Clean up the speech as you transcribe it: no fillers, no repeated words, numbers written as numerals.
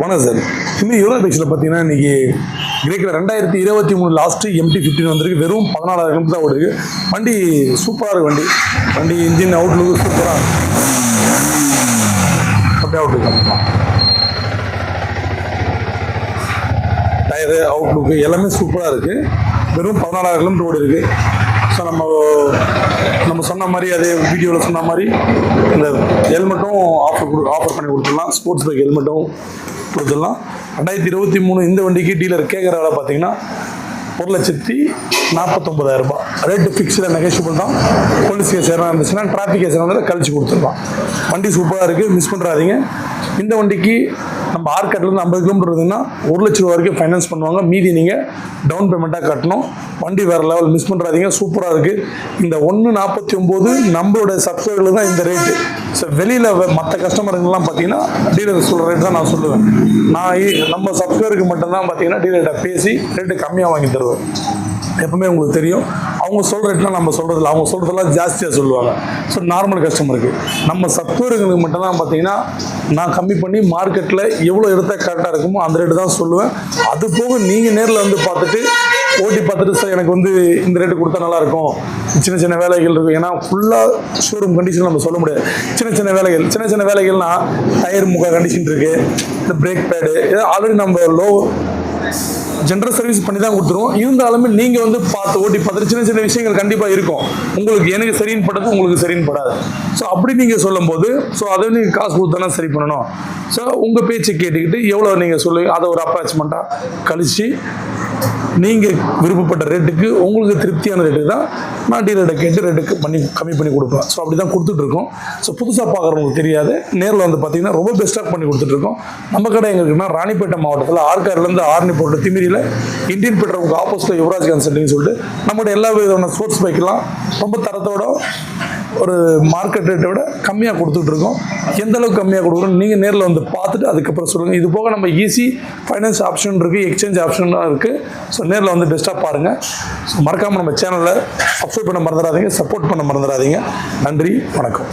வணக்கம் சார். இன்னும் யூரோ பைக்ஸில் பார்த்தீங்கன்னா இன்றைக்கி கிரேக்கில் 2023 லாஸ்ட்டு MT-15 வந்திருக்கு. வெறும் 14,000 தான் ஓடுது. வண்டி சூப்பராக இருக்குது. வண்டி இன்ஜின் அவுட்லுக்கு சூப்பராக அப்படியே அவுட்லுக்கு டயரு அவுட்லுக்கு எல்லாமே சூப்பராக இருக்குது. வெறும் 14,000 கிலோமீட்டர் ஓடி இருக்குது. ஸோ நம்ம சொன்ன மாதிரி அதே வீடியோவில் சொன்ன மாதிரி இந்த ஹெல்மெட்டும் ஆஃபர் பண்ணி கொடுத்துடலாம். ஸ்போர்ட்ஸ் பைக் ஹெல்மெட்டும் கொடுத்துடலாம். 2023 இந்த வண்டிக்கு டீலர் கேட்குற வேலை பார்த்தீங்கன்னா 1,49,000 ரூபாய். ரேட்டு ஃபிக்ஸில் நெகோஷியபிள் தான். போலீஸ் கேஸ் எதாவது இருந்துச்சுன்னா டிராஃபிக் கேஸ் வந்து கழிச்சு கொடுத்துடலாம். வண்டி சூப்பராக இருக்குது, மிஸ் பண்ணுறாதீங்க. இந்த வண்டிக்கு நம்ம ஆர்கட்லேருந்து 50 கிலோமீட்டர் இருந்தீங்கன்னா 1 லட்ச ரூபா வரைக்கும் ஃபைனான்ஸ் பண்ணுவாங்க. மீதி நீங்கள் டவுன் பேமெண்ட்டாக கட்டணும். வண்டி வேறு லெவல், மிஸ் பண்ணுறாதீங்க. சூப்பராக இருக்குது. இந்த 1,49 நம்மளோட சப்ஸ்கிரைபர்களுக்கு தான் இந்த ரேட்டு. ஸோ வெளியில் மற்ற கஸ்டமருங்கெல்லாம் பார்த்தீங்கன்னா டீலர் சொல்கிற ரேட் தான் நான் சொல்லுவேன். நம்ம சப்ஸ்கிரைபருக்கு மட்டும்தான் பார்த்தீங்கன்னா டீலர்கிட்ட பேசி ரேட்டு கம்மியாக வாங்கி தருவேன். எப்பவுமே உங்களுக்கு தெரியும், அவங்க சொல்கிற ரேட்லாம் நம்ம சொல்கிறதில்ல. அவங்க சொல்கிறதெல்லாம் ஜாஸ்தியாக சொல்லுவாங்க. ஸோ நார்மல் கஸ்டமருக்கு நம்ம சப்ஸ்கிரைபர்களுக்கு மட்டும்தான் பார்த்தீங்கன்னா நான் கம்மி பண்ணி மார்க்கெட்டில் எவ்வளோ எடுத்தால் கரெக்டாக இருக்குமோ அந்த ரேட்டு தான் சொல்லுவேன். அது போக நீங்கள் நேரில் வந்து பார்த்துட்டு ஓட்டி பார்த்துட்டு சார் எனக்கு வந்து இந்த ரேட்டு கொடுத்தா நல்லாயிருக்கும், சின்ன சின்ன வேலைகள் இருக்கும். ஏன்னா ஃபுல்லாக ஷோரூம் கண்டிஷன் நம்ம சொல்ல முடியாது. சின்ன சின்ன வேலைகள்னால் டயர் முக கண்டிஷன் இருக்குது, இந்த பிரேக் பேடு ஆல்ரெடி நம்ம ஜென்ரல் சர்வீஸ் பண்ணி தான் கொடுத்துருவோம். இருந்தாலுமே நீங்கள் வந்து பார்த்து ஓட்டி பார்த்துட்டு சின்ன சின்ன விஷயங்கள் கண்டிப்பாக இருக்கும். உங்களுக்கு எனக்கு சரின்னு படாது, உங்களுக்கு சரின்னு படாது. ஸோ அப்படி நீங்கள் சொல்லும்போது அதை நீங்கள் காசு கொடுத்தானா சரி பண்ணணும். ஸோ உங்கள் பேச்சை கேட்டுக்கிட்டு எவ்வளோ நீங்கள் சொல்லுவீங்க அதை ஒரு அப்ராச்மெண்ட்டாக கழித்து நீங்கள் விருப்பப்பட்ட ரேட்டுக்கு உங்களுக்கு திருப்தியான ரேட்டுக்கு தான் நான் டீலர்கிட்ட கேட்டு ரேட்டுக்கு கம்மி பண்ணி கொடுப்பேன். ஸோ அப்படி தான் கொடுத்துட்ருக்கோம். ஸோ புதுசாக பார்க்குறவங்களுக்கு தெரியாது, நேரில் வந்து பார்த்தீங்கன்னா ரொம்ப பெஸ்ட்டாக பண்ணி கொடுத்துட்ருக்கோம். நம்ம கடை எங்கே இருக்குன்னா ராணிப்பேட்டை மாவட்டத்தில் ஆற்காடுலேருந்து ஆரணி போட்ட திமிரியில் இந்தியன் பெட்ரோலுக்கு ஆப்போசிட்டில் யுவராஜ் கன்சல்டிங் சொல்லிட்டு நம்மளோட எல்லா விதமான ஸ்போர்ட்ஸ் பைக்கெலாம் ரொம்ப தரத்தோட ஒரு மார்க்கெட் ரேட்டை விட கம்மியாக கொடுத்துட்ருக்கோம். எந்த அளவுக்கு கம்மியாக கொடுக்குறோம் நீங்கள் நேரில் வந்து பார்த்துட்டு அதுக்கப்புறம் சொல்லுங்கள். இது போக நம்ம ஈஸி ஃபைனான்ஸ் ஆப்ஷன் இருக்குது, எக்ஸ்சேஞ்ச் ஆப்ஷன்லாம் இருக்குது. ஸோ நேரில் வந்து பெஸ்ட்டாக பாருங்கள். ஸோ மறக்காமல் நம்ம சேனலை சப்ஸ்கிரைப் பண்ண மறந்துடாதீங்க, சப்போர்ட் பண்ண மறந்துடாதீங்க. நன்றி, வணக்கம்.